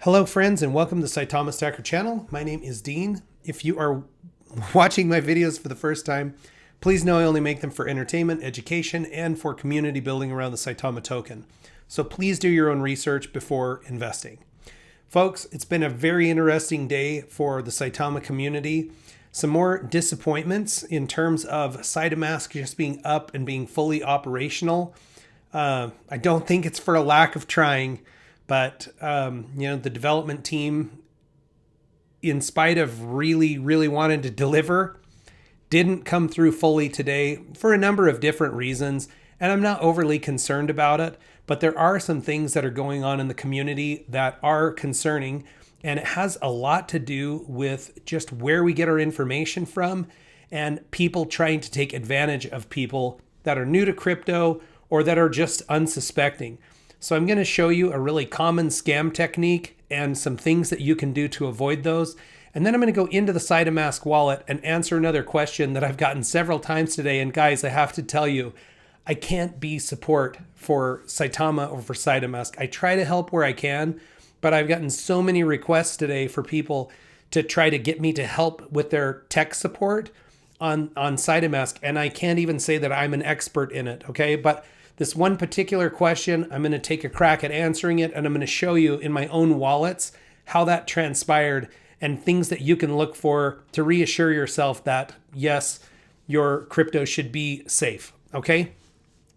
Hello friends and welcome to the Saitama Stacker channel. My name is Dean. If you are watching my videos for the first time, please know I only make them for entertainment, education, and for community building around the Saitama token. So please do your own research before investing. Folks, it's been a very interesting day for the Saitama community. Some more disappointments in terms of Saitamask just being up and being fully operational. I don't think it's for a lack of trying. But, the development team, in spite of really wanting to deliver, didn't come through fully today for a number of different reasons. And I'm not overly concerned about it, but there are some things that are going on in the community that are concerning. And it has a lot to do with just where we get our information from and people trying to take advantage of people that are new to crypto or that are just unsuspecting. So I'm going to show you a really common scam technique and some things that you can do to avoid those. And then I'm going to go into the Saitamask wallet and answer another question that I've gotten several times today. And guys, I have to tell you, I can't be support for Saitama or for Saitamask. I try to help where I can, but I've gotten so many requests today for people to try to get me to help with their tech support on Saitamask. And I can't even say that I'm an expert in it, okay? But this one particular question, I'm going to take a crack at answering it, and I'm going to show you in my own wallets how that transpired and things that you can look for to reassure yourself that, yes, your crypto should be safe, okay?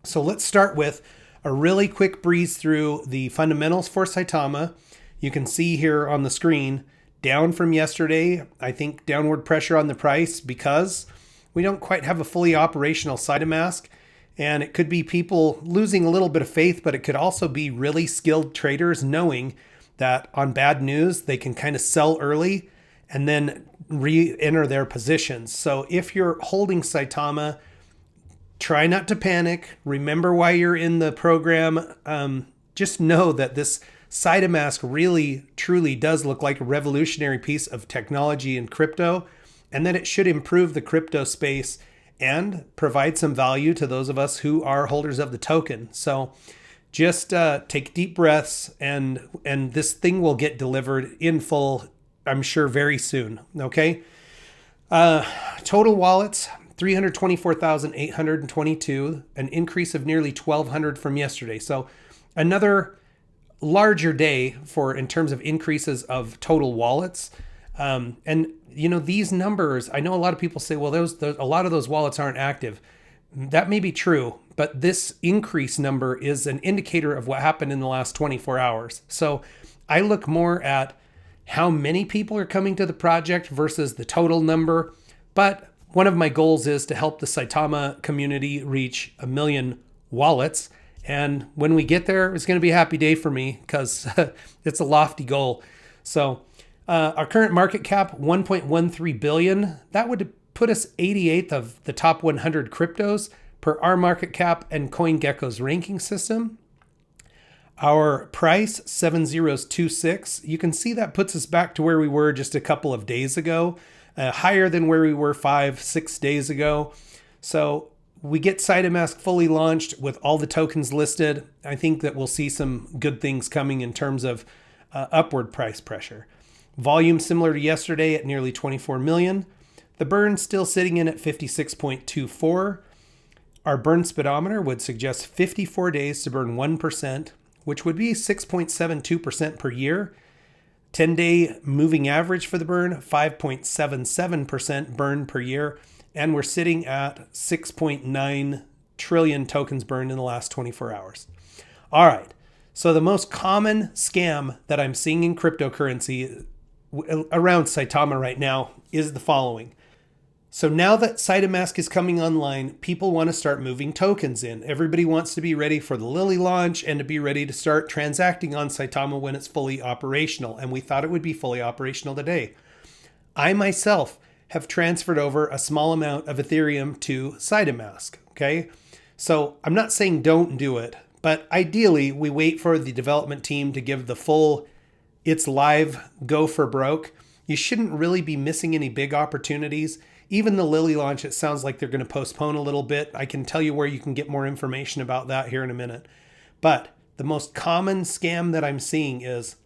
So let's start with a really quick breeze through the fundamentals for Saitama. You can see here on the screen, down from yesterday, I think downward pressure on the price because we don't quite have a fully operational Saitamask. And it could be people losing a little bit of faith, but it could also be really skilled traders knowing that on bad news, they can kind of sell early and then re-enter their positions. So if you're holding Saitama, try not to panic. Remember why you're in the program. Just know that this Saitamask really, truly does look like a revolutionary piece of technology in crypto, and that it should improve the crypto space and provide some value to those of us who are holders of the token. So just take deep breaths and this thing will get delivered in full, I'm sure, very soon. Okay. Total wallets, 324,822, an increase of nearly 1,200 from yesterday. So another larger day in terms of increases of total wallets. And these numbers, I know a lot of people say, well, a lot of those wallets aren't active. That may be true, but this increase number is an indicator of what happened in the last 24 hours. So I look more at how many people are coming to the project versus the total number. But one of my goals is to help the Saitama community reach 1 million wallets. And when we get there, it's going to be a happy day for me because it's a lofty goal. So our current market cap, 1.13 billion. That would put us 88th of the top 100 cryptos per our market cap and CoinGecko's ranking system. Our price, 7026. You can see that puts us back to where we were just a couple of days ago, higher than where we were 5-6 days ago. So we get Saitamask fully launched with all the tokens listed. I think that we'll see some good things coming in terms of upward price pressure. Volume similar to yesterday at nearly 24 million. The burn still sitting in at 56.24. Our burn speedometer would suggest 54 days to burn 1%, which would be 6.72% per year. 10-day moving average for the burn, 5.77% burn per year. And we're sitting at 6.9 trillion tokens burned in the last 24 hours. All right. So the most common scam that I'm seeing in cryptocurrency around Saitama right now is the following. So now that Saitamask is coming online, people want to start moving tokens in. Everybody wants to be ready for the Lily launch and to be ready to start transacting on Saitama when it's fully operational. And we thought it would be fully operational today. I myself have transferred over a small amount of Ethereum to Saitamask. Okay. So I'm not saying don't do it, but ideally we wait for the development team to give the full it's live, go for broke. You shouldn't really be missing any big opportunities. Even the Lily launch, it sounds like they're going to postpone a little bit. I can tell you where you can get more information about that here in a minute. But the most common scam that I'm seeing is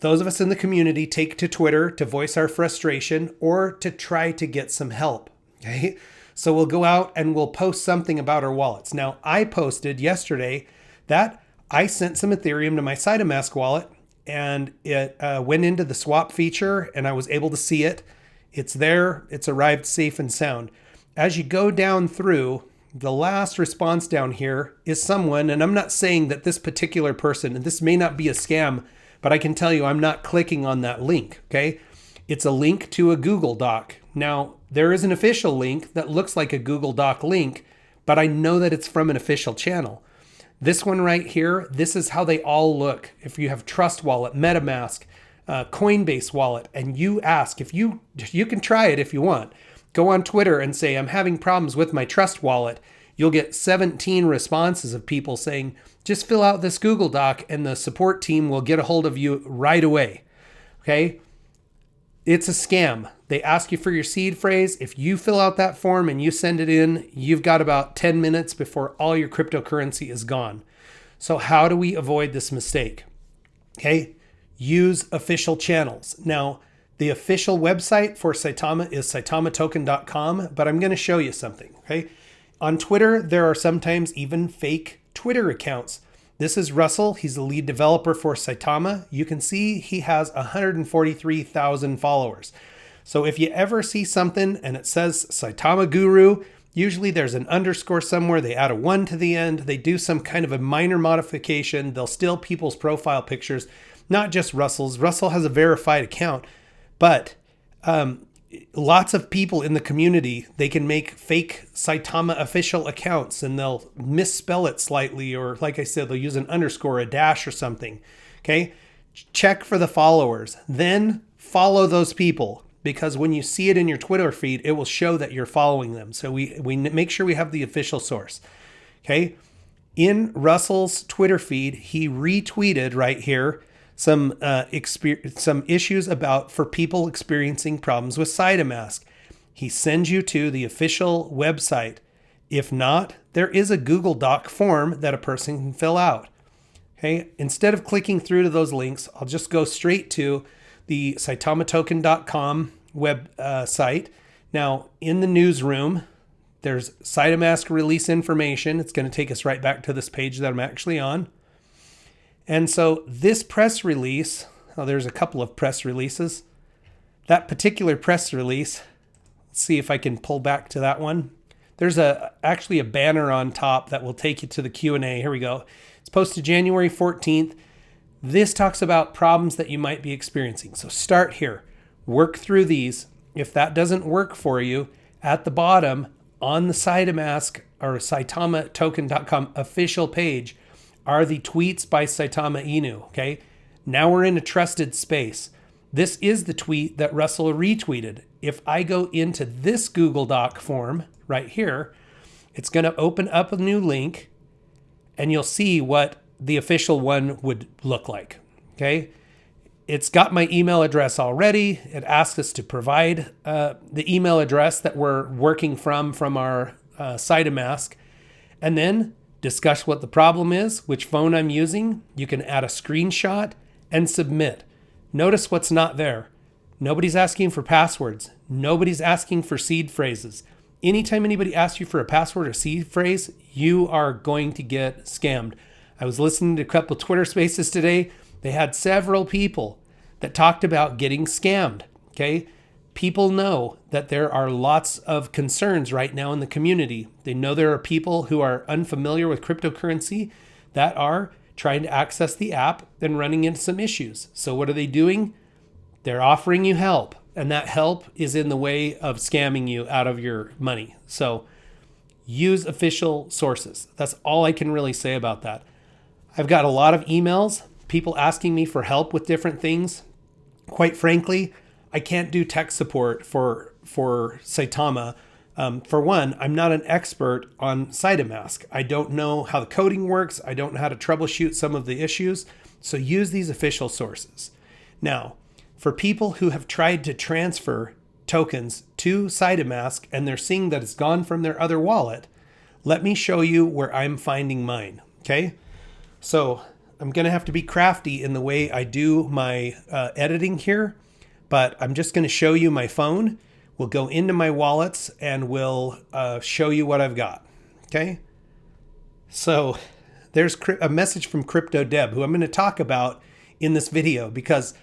those of us in the community take to Twitter to voice our frustration or to try to get some help. Okay. So we'll go out and we'll post something about our wallets. Now, I posted yesterday that I sent some Ethereum to my Saitamask wallet, and it went into the swap feature and I was able to see it. It's there. It's arrived safe and sound. As you go down through, the last response down here is someone, and I'm not saying that this particular person, and this may not be a scam, but I can tell you I'm not clicking on that link, okay? It's a link to a Google Doc. Now, there is an official link that looks like a Google Doc link, but I know that it's from an official channel. This one right here, this is how they all look. If you have Trust Wallet, MetaMask, Coinbase Wallet, and you ask, if you can try it if you want, go on Twitter and say, I'm having problems with my Trust Wallet. You'll get 17 responses of people saying, just fill out this Google Doc and the support team will get a hold of you right away. Okay? It's a scam. They ask you for your seed phrase. If you fill out that form and you send it in, you've got about 10 minutes before all your cryptocurrency is gone. So how do we avoid this mistake? Okay? Use official channels. Now, the official website for Saitama is saitamatoken.com, but I'm going to show you something, okay? On Twitter, there are sometimes even fake Twitter accounts. This is Russell. He's the lead developer for Saitama. You can see he has 143,000 followers. So if you ever see something and it says Saitama Guru, usually there's an underscore somewhere. They add a 1 to the end. They do some kind of a minor modification. They'll steal people's profile pictures, not just Russell's. Russell has a verified account. But lots of people in the community, they can make fake Saitama official accounts and they'll misspell it slightly, or like I said, they'll use an underscore, a dash or something. Okay. Check for the followers, then follow those people, because when you see it in your Twitter feed, it will show that you're following them. So we make sure we have the official source. Okay. In Russell's Twitter feed, he retweeted right here some issues for people experiencing problems with Saitamask. He sends you to the official website. If not, there is a Google Doc form that a person can fill out. Okay, instead of clicking through to those links, I'll just go straight to the saitamatoken.com web site. Now, in the newsroom, there's Saitamask release information. It's going to take us right back to this page that I'm actually on. And so this press release, there's a couple of press releases. That particular press release, let's see if I can pull back to that one. There's actually a banner on top that will take you to the Q&A. Here we go. It's posted January 14th. This talks about problems that you might be experiencing. So start here. Work through these. If that doesn't work for you, at the bottom on the Saitamask or saitamatoken.com official page, are the tweets by Saitama Inu, okay? Now we're in a trusted space. This is the tweet that Russell retweeted. If I go into this Google Doc form right here, it's going to open up a new link and you'll see what the official one would look like, okay? It's got my email address already. It asks us to provide the email address that we're working from our Saitamask, and then discuss what the problem is, which phone I'm using. You can add a screenshot and submit. Notice what's not there. Nobody's asking for passwords. Nobody's asking for seed phrases. Anytime anybody asks you for a password or seed phrase, you are going to get scammed. I was listening to a couple Twitter spaces today. They had several people that talked about getting scammed. Okay. People know that there are lots of concerns right now in the community. They know there are people who are unfamiliar with cryptocurrency that are trying to access the app and running into some issues. So what are they doing? They're offering you help, and that help is in the way of scamming you out of your money. So use official sources. That's all I can really say about that. I've got a lot of emails, people asking me for help with different things. Quite frankly, I can't do tech support for Saitama. For one, I'm not an expert on Saitamask. I don't know how the coding works. I don't know how to troubleshoot some of the issues. So use these official sources. Now, for people who have tried to transfer tokens to Saitamask and they're seeing that it's gone from their other wallet, let me show you where I'm finding mine. Okay. So I'm going to have to be crafty in the way I do my editing here, but I'm just going to show you my phone. We'll go into my wallets and we'll show you what I've got. Okay. So there's a message from Crypto Deb, who I'm going to talk about in this video, because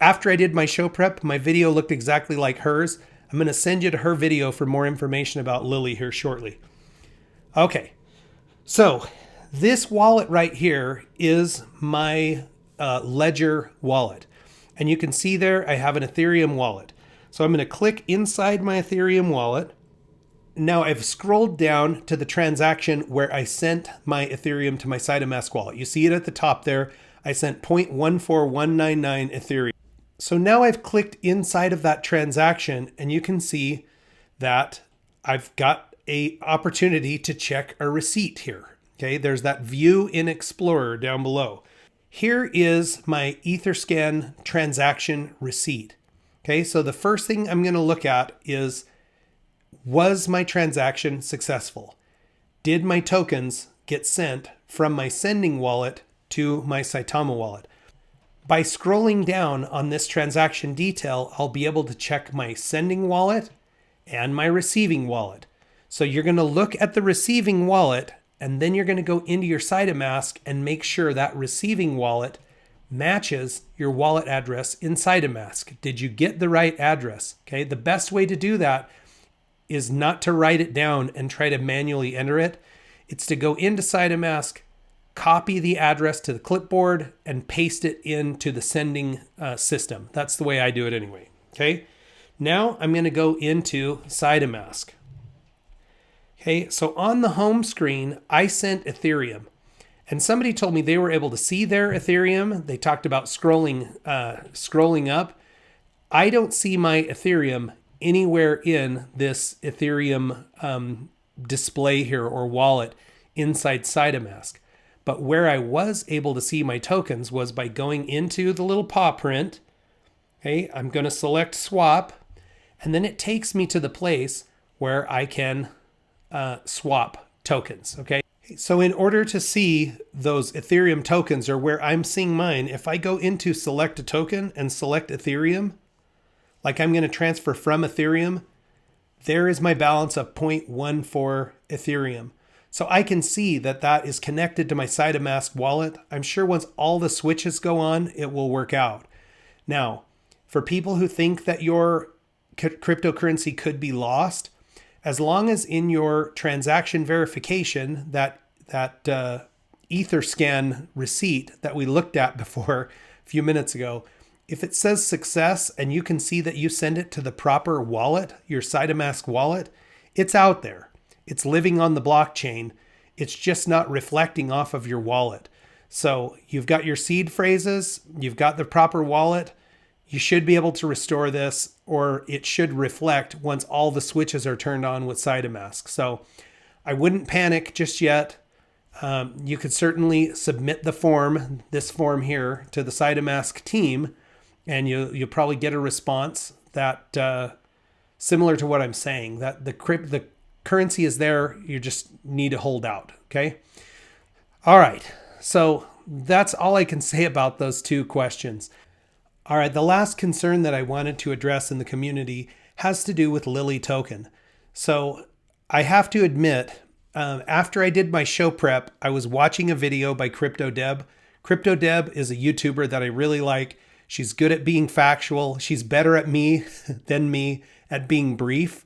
after I did my show prep, my video looked exactly like hers. I'm going to send you to her video for more information about Lily here shortly. Okay. So this wallet right here is my Ledger wallet. And you can see there I have an Ethereum wallet. So I'm going to click inside my Ethereum wallet. Now I've scrolled down to the transaction where I sent my Ethereum to my Saitamask wallet. You see it at the top there. I sent 0.14199 Ethereum. So now I've clicked inside of that transaction and you can see that I've got an opportunity to check a receipt here. Okay, there's that view in Explorer down below. Here is my Etherscan transaction receipt. Okay, so the first thing I'm going to look at is, was my transaction successful? Did my tokens get sent from my sending wallet to my Saitama wallet? By scrolling down on this transaction detail, I'll be able to check my sending wallet and my receiving wallet. So you're going to look at the receiving wallet, and then you're going to go into your Saitamask and make sure that receiving wallet matches your wallet address in Saitamask. Did you get the right address? Okay, the best way to do that is not to write it down and try to manually enter it. It's to go into Saitamask, copy the address to the clipboard, and paste it into the sending system. That's the way I do it anyway. Okay, now I'm going to go into Saitamask. Okay, so on the home screen, I sent Ethereum. And somebody told me they were able to see their Ethereum. They talked about scrolling up. I don't see my Ethereum anywhere in this Ethereum display here or wallet inside Saitamask. But where I was able to see my tokens was by going into the little paw print. Okay, I'm going to select swap, and then it takes me to the place where I can swap tokens. Okay, so in order to see those Ethereum tokens, or where I'm seeing mine, if I go into select a token and select Ethereum, like I'm going to transfer from Ethereum, there is my balance of 0.14 Ethereum. So I can see that that is connected to my Saitamask wallet. I'm sure once all the switches go on, it will work out. Now, for people who think that your cryptocurrency could be lost, as long as in your transaction verification, that Etherscan receipt that we looked at before a few minutes ago, if it says success and you can see that you send it to the proper wallet, your Saitamask wallet, it's out there. It's living on the blockchain. It's just not reflecting off of your wallet. So you've got your seed phrases, you've got the proper wallet. You should be able to restore this, or it should reflect once all the switches are turned on with Saitamask. So I wouldn't panic just yet. You could certainly submit the form, this form here, to the Saitamask team, and you'll probably get a response that similar to what I'm saying, that the currency is there. You just need to hold out. Okay. All right. So that's all I can say about those two questions. All right, the last concern that I wanted to address in the community has to do with Lily token. So I have to admit, after I did my show prep, I was watching a video by Crypto Deb. Crypto Deb is a YouTuber that I really like. She's good at being factual. She's better at me than me at being brief.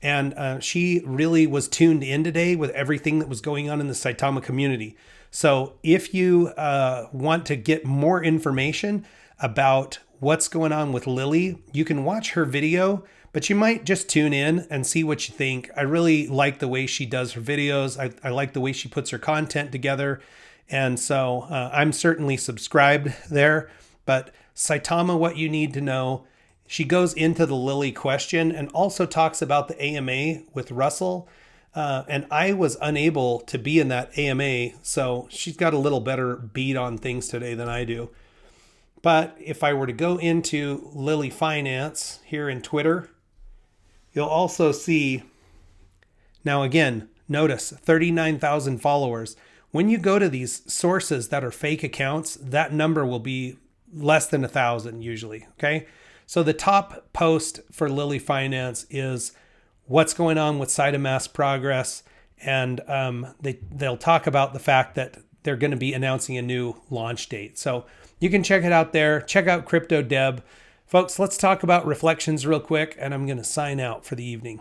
And she really was tuned in today with everything that was going on in the Saitama community. So if you want to get more information about what's going on with Lily, you can watch her video, but you might just tune in and see what you think. I really like the way she does her videos. I like the way she puts her content together. And so I'm certainly subscribed there. But Saitama, what you need to know, she goes into the Lily question and also talks about the AMA with Russell. And I was unable to be in that AMA, so she's got a little better beat on things today than I do. But if I were to go into Lily Finance here in Twitter, you'll also see, now again, notice 39,000 followers. when you go to these sources that are fake accounts, that number will be less than 1,000 usually. Okay. So the top post for Lily Finance is what's going on with Saitamask progress. And they'll talk about the fact that they're going to be announcing a new launch date. So you can check it out there. Check out Crypto Deb. Folks, let's talk about reflections real quick, and I'm going to sign out for the evening.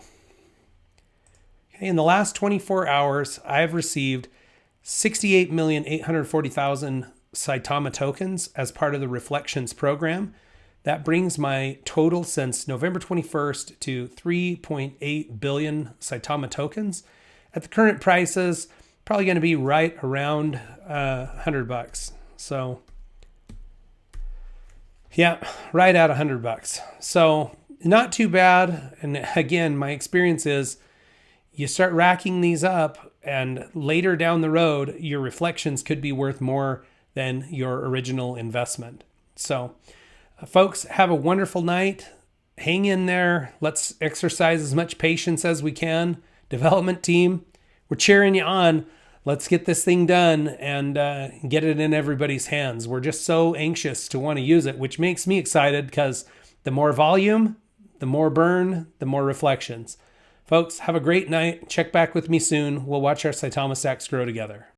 Okay, in the last 24 hours, I have received 68,840,000 Saitama tokens as part of the Reflections program. That brings my total since November 21st to 3.8 billion Saitama tokens. At the current prices, probably going to be right around $100. So yeah, right at $100. So not too bad. And again, my experience is you start racking these up and later down the road, your reflections could be worth more than your original investment. So folks, have a wonderful night. Hang in there. Let's exercise as much patience as we can. Development team, we're cheering you on. Let's get this thing done and get it in everybody's hands. We're just so anxious to want to use it, which makes me excited because the more volume, the more burn, the more reflections. Folks, have a great night. Check back with me soon. We'll watch our Saitama stacks grow together.